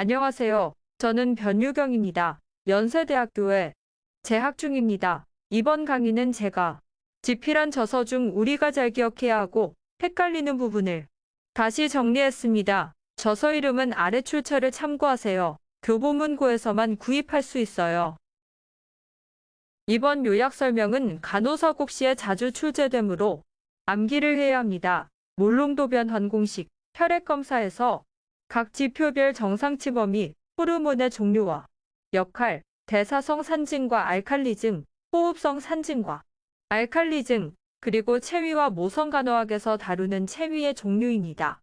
안녕하세요. 저는 변유경입니다. 연세대학교에 재학 중입니다. 이번 강의는 제가 집필한 저서 중 우리가 잘 기억해야 하고 헷갈리는 부분을 다시 정리했습니다. 저서 이름은 아래 출처를 참고하세요. 교보문고에서만 구입할 수 있어요. 이번 요약 설명은 간호사국시에 자주 출제되므로 암기를 해야 합니다. 몰롱도변 환공식, 혈액검사에서 각 지표별 정상치 범위, 호르몬의 종류와 역할, 대사성 산증과 알칼리증, 호흡성 산증과 알칼리증, 그리고 체위와 모성간호학에서 다루는 체위의 종류입니다.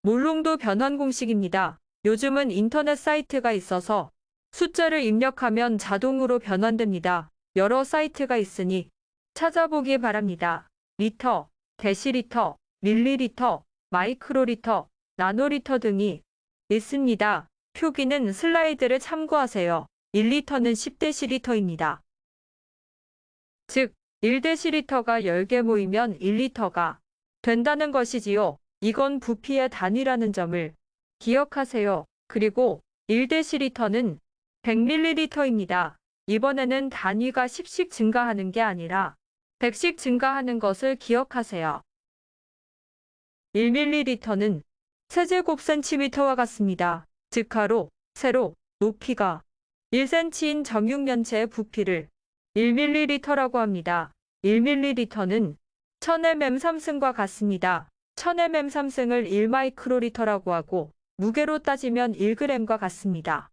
몰롱도 변환 공식입니다. 요즘은 인터넷 사이트가 있어서 숫자를 입력하면 자동으로 변환됩니다. 여러 사이트가 있으니 찾아보기 바랍니다. 리터, 데시리터, 밀리리터, 마이크로리터, 나노리터 등이 있습니다. 표기는 슬라이드를 참고하세요. 1리터는 10데시리터입니다. 즉, 1데시리터가 10개 모이면 1리터가 된다는 것이지요. 이건 부피의 단위라는 점을 기억하세요. 그리고 1데시리터는 100ml입니다. 이번에는 단위가 10씩 증가하는 게 아니라 100씩 증가하는 것을 기억하세요. 1ml는 세제곱센티미터와 같습니다. 즉 가로, 세로, 높이가 1cm인 정육면체의 부피를 1ml라고 합니다. 1ml는 1000mm삼승과 같습니다. 1000mm삼승을 1마이크로리터라고 하고 무게로 따지면 1g과 같습니다.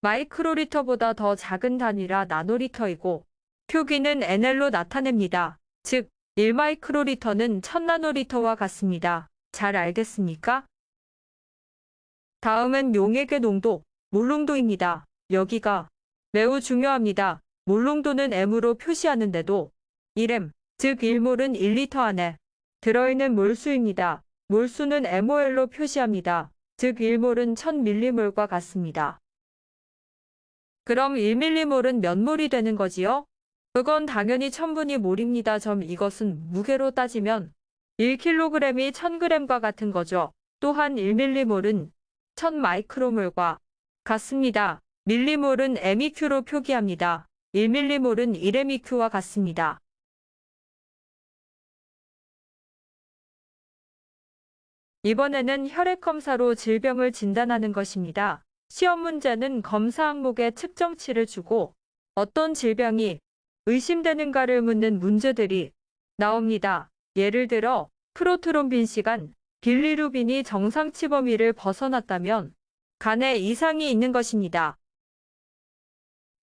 마이크로리터보다 더 작은 단위라 나노리터이고 표기는 NL로 나타냅니다. 즉, 1마이크로리터는 1000나노리터와 같습니다. 잘 알겠습니까? 다음은 용액의 농도, 몰롱도입니다. 여기가 매우 중요합니다. 몰롱도는 M으로 표시하는데도 1M, 즉 1몰은 1리터 안에 들어있는 몰수입니다. 몰수는 MOL로 표시합니다. 즉 1몰은 1000mm몰과 같습니다. 그럼 1mm몰은 몇 몰이 되는 거지요? 그건 당연히 1000분위 몰입니다. 이것은 무게로 따지면 1kg이 1000g과 같은 거죠. 또한 1mm몰은 1000마이크로몰과 같습니다. 밀리몰은 MEQ로 표기합니다. 1mm몰은 1MEQ와 같습니다. 이번에는 혈액검사로 질병을 진단하는 것입니다. 시험 문제는 검사 항목에 측정치를 주고 어떤 질병이 의심되는가를 묻는 문제들이 나옵니다. 예를 들어 프로트롬빈 시간, 빌리루빈이 정상치 범위를 벗어났다면 간에 이상이 있는 것입니다.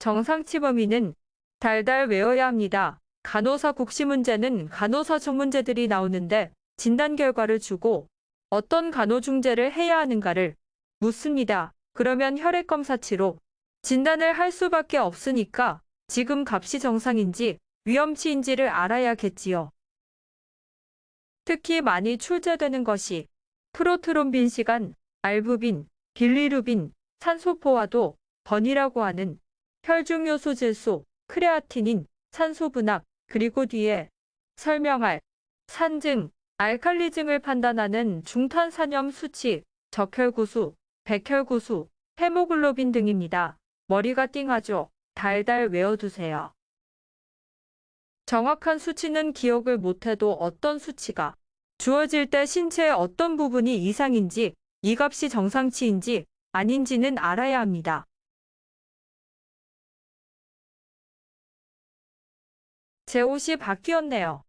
정상치 범위는 달달 외워야 합니다. 간호사 국시 문제는 간호사적 문제들이 나오는데 진단 결과를 주고 어떤 간호중재를 해야 하는가를 묻습니다. 그러면 혈액검사치로 진단을 할 수밖에 없으니까 지금 값이 정상인지 위험치인지를 알아야겠지요. 특히 많이 출제되는 것이 프로트롬빈 시간, 알부빈, 빌리루빈, 산소포화도, 번이라고 하는 혈중요소 질소, 크레아티닌, 산소분학, 그리고 뒤에 설명할 산증, 알칼리증을 판단하는 중탄산염 수치, 적혈구수, 백혈구수, 헤모글로빈 등입니다. 머리가 띵하죠? 달달 외워두세요. 정확한 수치는 기억을 못해도 어떤 수치가 주어질 때 신체의 어떤 부분이 이상인지, 이 값이 정상치인지 아닌지는 알아야 합니다. 제 옷이 바뀌었네요.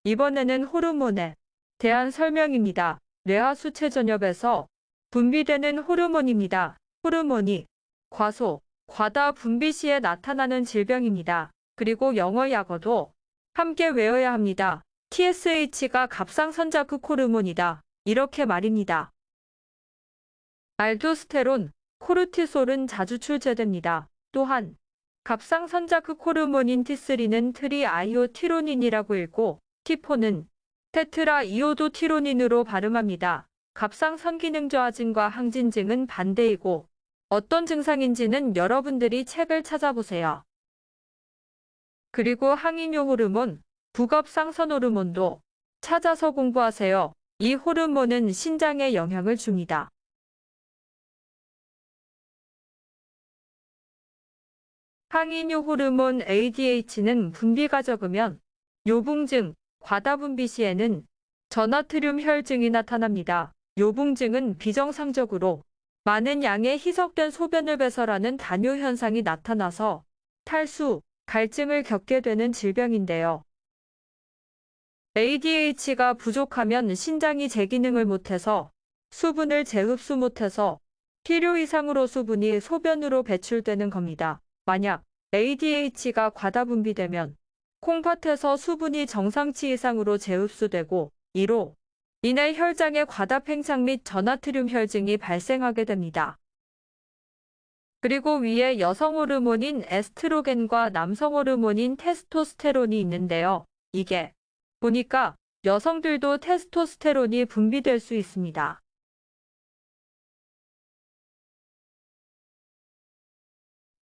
이번에는 호르몬에 대한 설명입니다. 뇌하수체 전엽에서 분비되는 호르몬입니다. 호르몬이 과소, 과다 분비 시에 나타나는 질병입니다. 그리고 영어 약어도 함께 외워야 합니다. TSH가 갑상선자극 호르몬이다. 이렇게 말입니다. 알도스테론, 코르티솔은 자주 출제됩니다. 또한 갑상선자극 호르몬인 T3는 트리아이오티로닌이라고 읽고 T4는 테트라이오도티로닌으로 발음합니다. 갑상선 기능 저하증과 항진증은 반대이고 어떤 증상인지는 여러분들이 책을 찾아보세요. 그리고 항이뇨 호르몬, 부갑상선 호르몬도 찾아서 공부하세요. 이 호르몬은 신장에 영향을 줍니다. 항이뇨 호르몬 ADH는 분비가 적으면 요붕증, 과다분비 시에는 저나트륨 혈증이 나타납니다. 요붕증은 비정상적으로 많은 양의 희석된 소변을 배설하는 단요 현상이 나타나서 탈수, 갈증을 겪게 되는 질병인데요. ADH가 부족하면 신장이 제 기능을 못해서 수분을 재흡수 못해서 필요 이상으로 수분이 소변으로 배출되는 겁니다. 만약 ADH가 과다 분비되면 콩팥에서 수분이 정상치 이상으로 재흡수되고 이로 인해 혈장의 과다 팽창 및 저나트륨 혈증이 발생하게 됩니다. 그리고 위에 여성 호르몬인 에스트로겐과 남성 호르몬인 테스토스테론이 있는데요. 이게 보니까 여성들도 테스토스테론이 분비될 수 있습니다.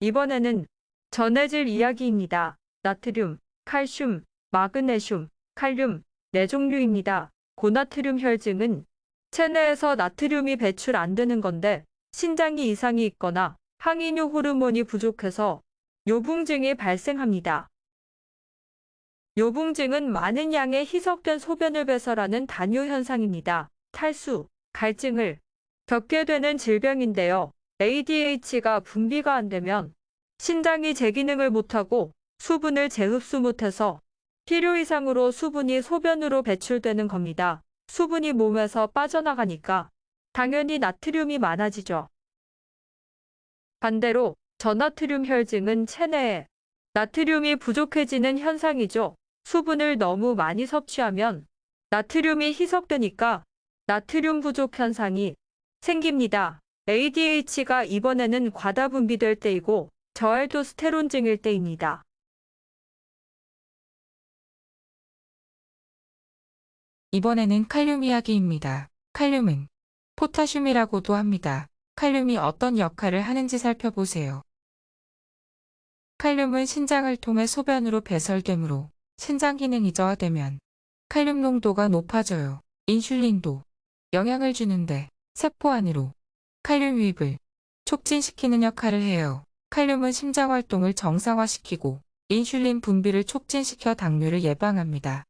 이번에는 전해질 이야기입니다. 나트륨, 칼슘, 마그네슘, 칼륨, 네 종류입니다. 고나트륨 혈증은 체내에서 나트륨이 배출 안 되는 건데 신장이 이상이 있거나 항이뇨 호르몬이 부족해서 요붕증이 발생합니다. 요붕증은 많은 양의 희석된 소변을 배설하는 단요 현상입니다. 탈수, 갈증을 겪게 되는 질병인데요. ADH가 분비가 안 되면 신장이 제 기능을 못하고 수분을 재흡수 못해서 필요 이상으로 수분이 소변으로 배출되는 겁니다. 수분이 몸에서 빠져나가니까 당연히 나트륨이 많아지죠. 반대로 저나트륨 혈증은 체내에 나트륨이 부족해지는 현상이죠. 수분을 너무 많이 섭취하면 나트륨이 희석되니까 나트륨 부족 현상이 생깁니다. ADH가 이번에는 과다 분비될 때이고 저알도스테론증일 때입니다. 이번에는 칼륨 이야기입니다. 칼륨은 포타슘이라고도 합니다. 칼륨이 어떤 역할을 하는지 살펴보세요. 칼륨은 신장을 통해 소변으로 배설되므로 신장 기능이 저하되면 칼륨 농도가 높아져요. 인슐린도 영향을 주는데 세포 안으로 칼륨 유입을 촉진시키는 역할을 해요. 칼륨은 심장 활동을 정상화시키고 인슐린 분비를 촉진시켜 당뇨를 예방합니다.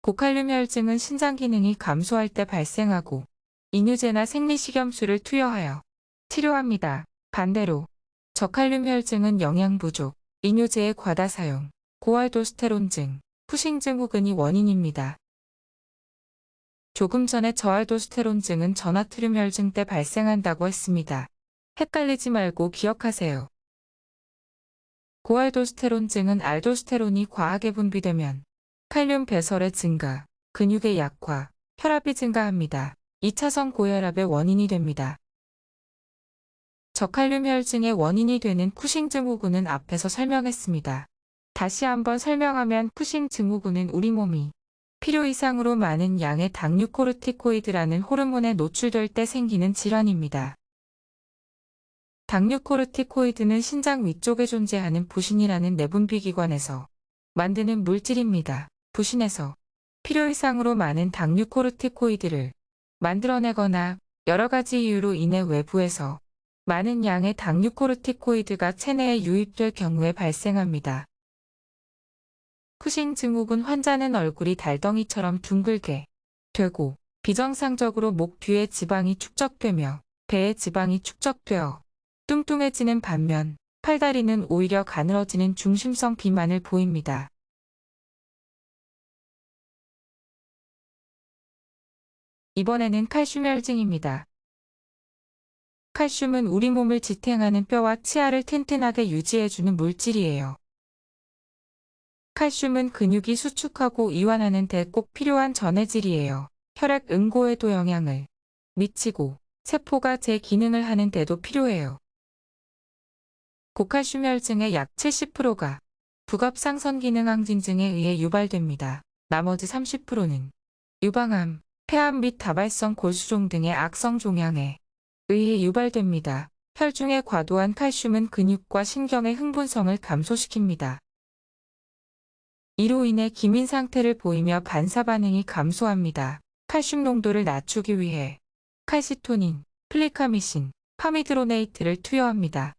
고칼륨 혈증은 신장 기능이 감소할 때 발생하고 이뇨제나 생리식염수를 투여하여 치료합니다. 반대로 저칼륨 혈증은 영양 부족, 이뇨제의 과다 사용, 고알도스테론증, 푸싱 증후군이 원인입니다. 조금 전에 저알도스테론증은 저나트륨 혈증 때 발생한다고 했습니다. 헷갈리지 말고 기억하세요. 고알도스테론증은 알도스테론이 과하게 분비되면 칼륨 배설의 증가, 근육의 약화, 혈압이 증가합니다. 2차선 고혈압의 원인이 됩니다. 저칼륨 혈증의 원인이 되는 쿠싱 증후군은 앞에서 설명했습니다. 다시 한번 설명하면 쿠싱 증후군은 우리 몸이 필요 이상으로 많은 양의 당류코르티코이드라는 호르몬에 노출될 때 생기는 질환입니다. 당류코르티코이드는 신장 위쪽에 존재하는 부신이라는 내분비기관에서 만드는 물질입니다. 부신에서 필요 이상으로 많은 당류코르티코이드를 만들어내거나 여러 가지 이유로 인해 외부에서 많은 양의 당류코르티코이드가 체내에 유입될 경우에 발생합니다. 쿠싱 증후군 환자는 얼굴이 달덩이처럼 둥글게 되고 비정상적으로 목 뒤에 지방이 축적되며 배에 지방이 축적되어 뚱뚱해지는 반면 팔다리는 오히려 가늘어지는 중심성 비만을 보입니다. 이번에는 칼슘 혈증입니다. 칼슘은 우리 몸을 지탱하는 뼈와 치아를 튼튼하게 유지해주는 물질이에요. 칼슘은 근육이 수축하고 이완하는 데 꼭 필요한 전해질이에요. 혈액 응고에도 영향을 미치고 세포가 제 기능을 하는 데도 필요해요. 고칼슘 혈증의 약 70%가 부갑상선 기능 항진증에 의해 유발됩니다. 나머지 30%는 유방암, 폐암 및 다발성 골수종 등의 악성 종양에 의해 유발됩니다. 혈중의 과도한 칼슘은 근육과 신경의 흥분성을 감소시킵니다. 이로 인해 기민 상태를 보이며 반사 반응이 감소합니다. 칼슘 농도를 낮추기 위해 칼시토닌, 플리카미신, 파미드로네이트를 투여합니다.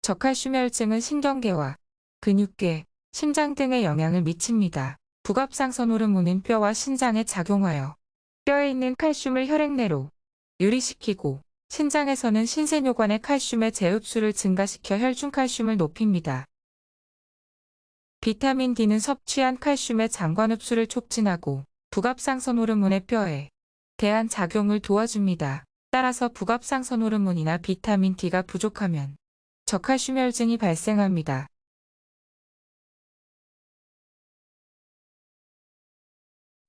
저칼슘 혈증은 신경계와 근육계, 심장 등에 영향을 미칩니다. 부갑상선 호르몬은 뼈와 신장에 작용하여 뼈에 있는 칼슘을 혈액 내로 유리시키고 신장에서는 신세뇨관의 칼슘의 재흡수를 증가시켜 혈중칼슘을 높입니다. 비타민 D는 섭취한 칼슘의 장관 흡수를 촉진하고 부갑상선 호르몬의 뼈에 대한 작용을 도와줍니다. 따라서 부갑상선 호르몬이나 비타민 D가 부족하면 저칼슘 혈증이 발생합니다.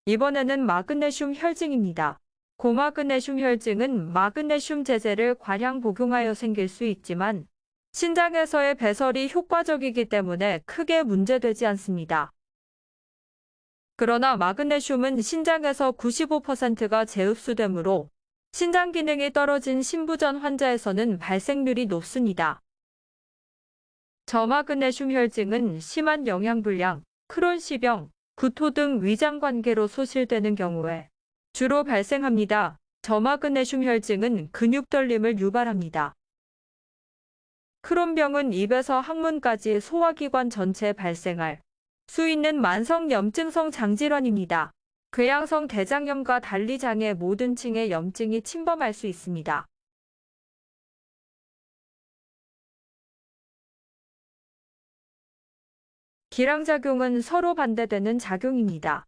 이번에는 마그네슘 혈증입니다. 고마그네슘 혈증은 마그네슘 제제를 과량 복용하여 생길 수 있지만 신장에서의 배설이 효과적이기 때문에 크게 문제되지 않습니다. 그러나 마그네슘은 신장에서 95%가 재흡수되므로 신장 기능이 떨어진 신부전 환자에서는 발생률이 높습니다. 저마그네슘 혈증은 심한 영양불량, 크론시병, 구토 등 위장 관계로 소실되는 경우에 주로 발생합니다. 저마그네슘 혈증은 근육 떨림을 유발합니다. 크론병은 입에서 항문까지 소화기관 전체에 발생할 수 있는 만성 염증성 장질환입니다. 궤양성 대장염과 달리 장의 모든 층의 염증이 침범할 수 있습니다. 기량작용은 서로 반대되는 작용입니다.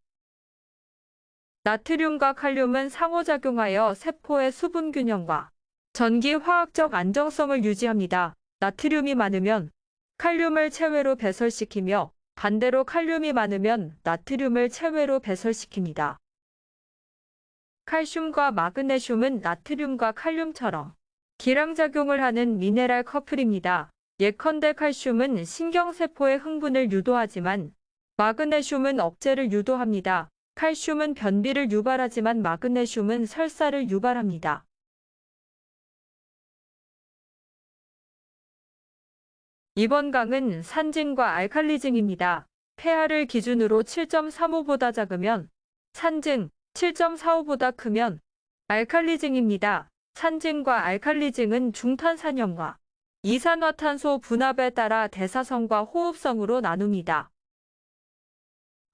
나트륨과 칼륨은 상호작용하여 세포의 수분 균형과 전기 화학적 안정성을 유지합니다. 나트륨이 많으면 칼륨을 체외로 배설시키며 반대로 칼륨이 많으면 나트륨을 체외로 배설시킵니다. 칼슘과 마그네슘은 나트륨과 칼륨처럼 기량작용을 하는 미네랄 커플입니다. 예컨대 칼슘은 신경세포의 흥분을 유도하지만 마그네슘은 억제를 유도합니다. 칼슘은 변비를 유발하지만 마그네슘은 설사를 유발합니다. 이번 강은 산증과 알칼리증입니다. 폐하를 기준으로 7.35보다 작으면 산증, 7.45보다 크면 알칼리증입니다. 산증과 알칼리증은 중탄산염과 이산화탄소 분압에 따라 대사성과 호흡성으로 나눕니다.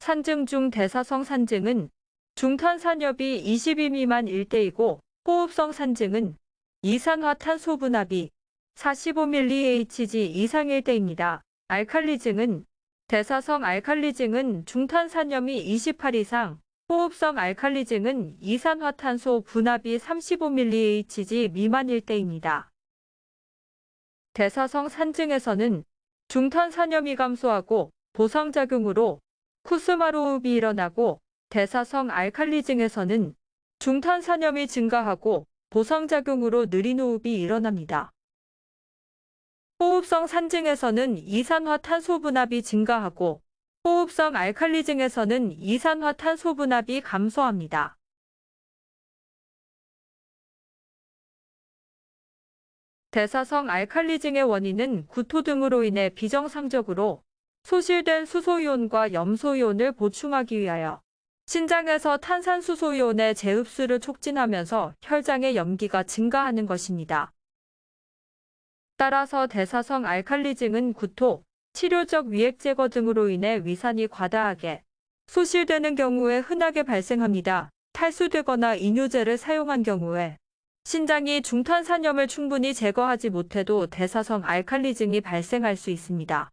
산증 중 대사성 산증은 중탄산염이 20이 미만 1대이고 호흡성 산증은 이산화탄소 분압이 45mHg 이상 1대입니다. 알칼리증은 대사성 알칼리증은 중탄산염이 28 이상, 호흡성 알칼리증은 이산화탄소 분압이 35mHg 미만 1대입니다. 대사성 산증에서는 중탄산염이 감소하고 보상작용으로 쿠스마르호흡이 일어나고 대사성 알칼리증에서는 중탄산염이 증가하고 보상작용으로 느린 호흡이 일어납니다. 호흡성 산증에서는 이산화탄소 분압이 증가하고 호흡성 알칼리증에서는 이산화탄소 분압이 감소합니다. 대사성 알칼리증의 원인은 구토 등으로 인해 비정상적으로 소실된 수소이온과 염소이온을 보충하기 위하여 신장에서 탄산수소이온의 재흡수를 촉진하면서 혈장의 염기가 증가하는 것입니다. 따라서 대사성 알칼리증은 구토, 치료적 위액 제거 등으로 인해 위산이 과다하게 소실되는 경우에 흔하게 발생합니다. 탈수되거나 이뇨제를 사용한 경우에 신장이 중탄산염을 충분히 제거하지 못해도 대사성 알칼리증이 발생할 수 있습니다.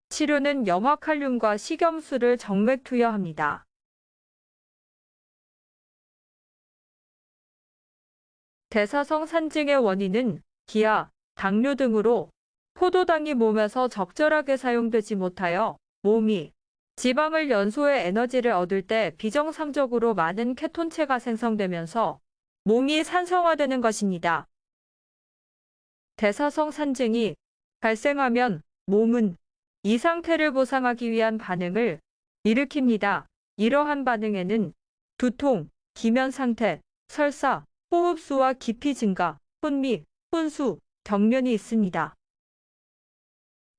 치료는 염화칼륨과 식염수를 정맥 투여합니다. 대사성 산증의 원인은 기아, 당뇨 등으로 포도당이 몸에서 적절하게 사용되지 못하여 몸이 지방을 연소해 에너지를 얻을 때 비정상적으로 많은 케톤체가 생성되면서 몸이 산성화되는 것입니다. 대사성 산증이 발생하면 몸은 이 상태를 보상하기 위한 반응을 일으킵니다. 이러한 반응에는 두통, 기면 상태, 설사, 호흡수와 기피 증가, 혼미, 혼수, 경련이 있습니다.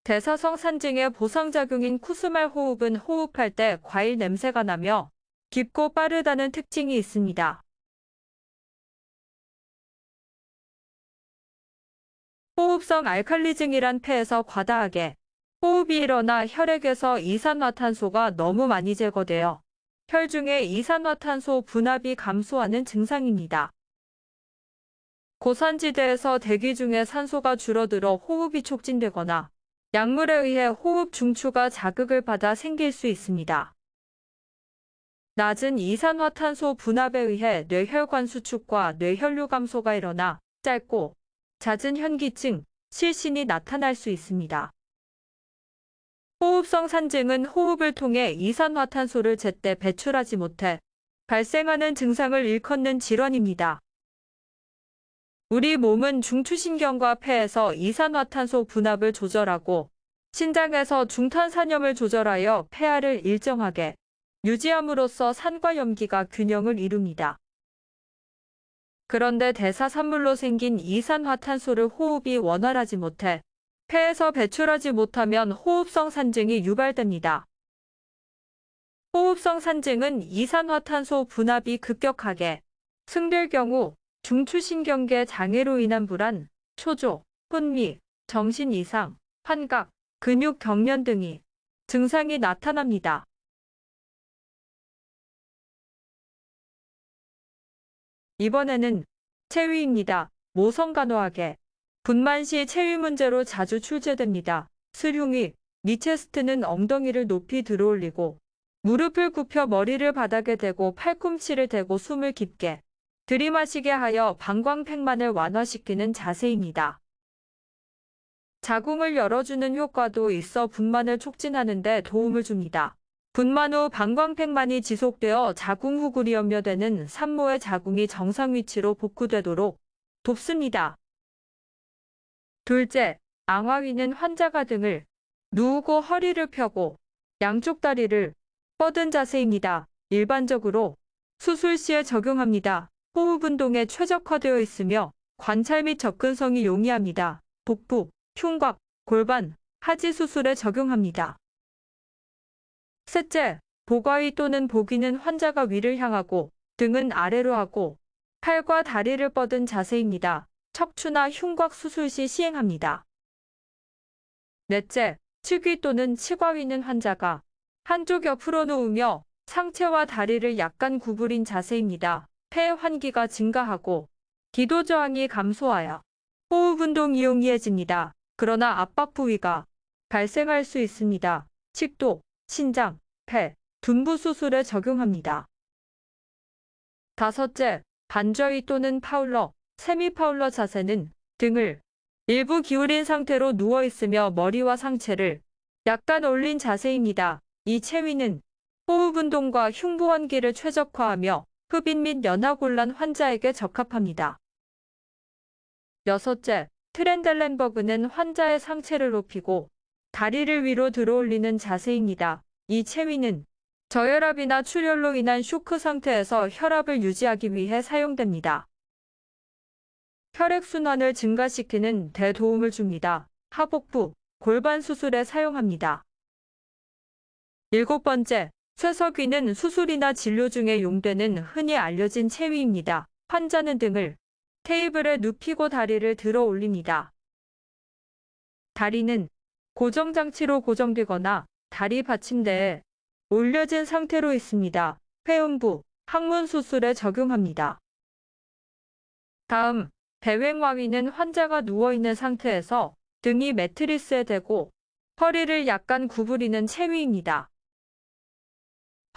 대사성 산증의 보상작용인 쿠스말 호흡은 호흡할 때 과일 냄새가 나며 깊고 빠르다는 특징이 있습니다. 호흡성 알칼리증이란 폐에서 과다하게 호흡이 일어나 혈액에서 이산화탄소가 너무 많이 제거되어 혈중의 이산화탄소 분압이 감소하는 증상입니다. 고산지대에서 대기 중에 산소가 줄어들어 호흡이 촉진되거나 약물에 의해 호흡 중추가 자극을 받아 생길 수 있습니다. 낮은 이산화탄소 분압에 의해 뇌혈관 수축과 뇌혈류 감소가 일어나 짧고 잦은 현기증, 실신이 나타날 수 있습니다. 호흡성 산증은 호흡을 통해 이산화탄소를 제때 배출하지 못해 발생하는 증상을 일컫는 질환입니다. 우리 몸은 중추신경과 폐에서 이산화탄소 분압을 조절하고 신장에서 중탄산염을 조절하여 폐하를 일정하게 유지함으로써 산과 염기가 균형을 이룹니다. 그런데 대사산물로 생긴 이산화탄소를 호흡이 원활하지 못해 폐에서 배출하지 못하면 호흡성 산증이 유발됩니다. 호흡성 산증은 이산화탄소 분압이 급격하게 승될 경우 중추신경계 장애로 인한 불안, 초조, 혼미, 정신 이상, 환각, 근육 경련 등이 증상이 나타납니다. 이번에는 체위입니다. 모성간호학에 분만 시 체위 문제로 자주 출제됩니다. 수룡이, 니체스트는 엉덩이를 높이 들어올리고 무릎을 굽혀 머리를 바닥에 대고 팔꿈치를 대고 숨을 깊게 들이마시게 하여 방광팽만을 완화시키는 자세입니다. 자궁을 열어주는 효과도 있어 분만을 촉진하는 데 도움을 줍니다. 분만 후 방광팽만이 지속되어 자궁 후굴이 염려되는 산모의 자궁이 정상 위치로 복구되도록 돕습니다. 둘째, 앙화위는 환자가 등을 누우고 허리를 펴고 양쪽 다리를 뻗은 자세입니다. 일반적으로 수술 시에 적용합니다. 호흡 운동에 최적화되어 있으며 관찰 및 접근성이 용이합니다. 복부, 흉곽, 골반, 하지 수술에 적용합니다. 셋째, 복아위 또는 복위는 환자가 위를 향하고 등은 아래로 하고 팔과 다리를 뻗은 자세입니다. 척추나 흉곽 수술 시 시행합니다. 넷째, 측위 또는 치과위는 환자가 한쪽 옆으로 누우며 상체와 다리를 약간 구부린 자세입니다. 폐 환기가 증가하고 기도 저항이 감소하여 호흡 운동이 용이해집니다. 그러나 압박 부위가 발생할 수 있습니다. 식도, 신장, 폐, 둔부 수술에 적용합니다. 다섯째, 반좌위 또는 파울러, 세미파울러 자세는 등을 일부 기울인 상태로 누워 있으며 머리와 상체를 약간 올린 자세입니다. 이 체위는 호흡 운동과 흉부 환기를 최적화하며 흡인 및 연하곤란 환자에게 적합합니다. 여섯째, 트렌델렌버그는 환자의 상체를 높이고 다리를 위로 들어올리는 자세입니다. 이 체위는 저혈압이나 출혈로 인한 쇼크 상태에서 혈압을 유지하기 위해 사용됩니다. 혈액순환을 증가시키는 데 도움을 줍니다. 하복부, 골반 수술에 사용합니다. 일곱 번째, 쇠석위는 수술이나 진료 중에 용되는 흔히 알려진 체위입니다. 환자는 등을 테이블에 눕히고 다리를 들어 올립니다. 다리는 고정장치로 고정되거나 다리 받침대에 올려진 상태로 있습니다. 회음부, 항문 수술에 적용합니다. 다음, 배횡왕위는 환자가 누워있는 상태에서 등이 매트리스에 대고 허리를 약간 구부리는 체위입니다.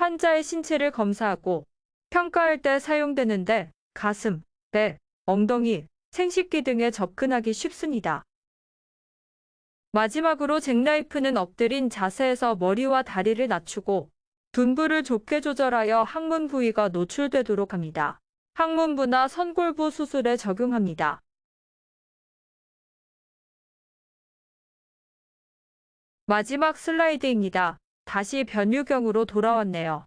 환자의 신체를 검사하고 평가할 때 사용되는데 가슴, 배, 엉덩이, 생식기 등에 접근하기 쉽습니다. 마지막으로 잭나이프는 엎드린 자세에서 머리와 다리를 낮추고 둔부를 좁게 조절하여 항문 부위가 노출되도록 합니다. 항문부나 선골부 수술에 적용합니다. 마지막 슬라이드입니다. 다시 변유경으로 돌아왔네요.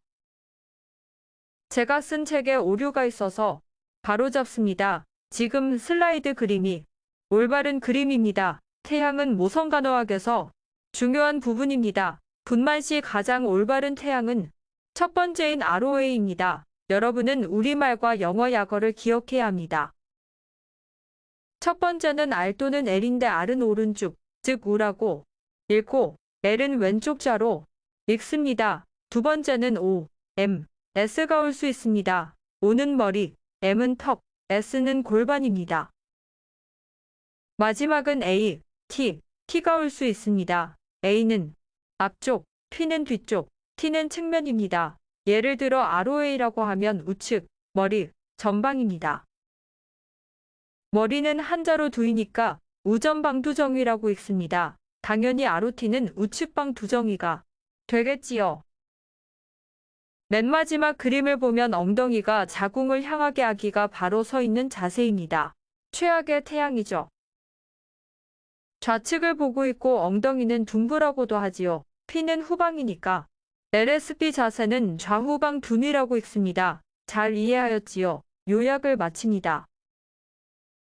제가 쓴 책에 오류가 있어서 바로잡습니다. 지금 슬라이드 그림이 올바른 그림입니다. 태양은 모성간호학에서 중요한 부분입니다. 분만 시 가장 올바른 태양은 첫 번째인 ROA입니다. 여러분은 우리말과 영어 약어를 기억해야 합니다. 첫 번째는 R 또는 L인데 R은 오른쪽, 즉 우라고 읽고 L은 왼쪽 자로 읽습니다. 두 번째는 O, M, S가 올 수 있습니다. O는 머리, M은 턱, S는 골반입니다. 마지막은 A, T, T가 올 수 있습니다. A는 앞쪽, T는 뒤쪽, T는 측면입니다. 예를 들어 ROA라고 하면 우측, 머리, 전방입니다. 머리는 한자로 두이니까 우전방두정위라고 읽습니다. 당연히 ROT는 우측방두정위가 되겠지요. 맨 마지막 그림을 보면 엉덩이가 자궁을 향하게 아기가 바로 서 있는 자세입니다. 최악의 태양이죠. 좌측을 보고 있고 엉덩이는 둥그라고도 하지요. P는 후방이니까 LSB 자세는 좌후방 둔이라고 읽습니다. 잘 이해하였지요? 요약을 마칩니다.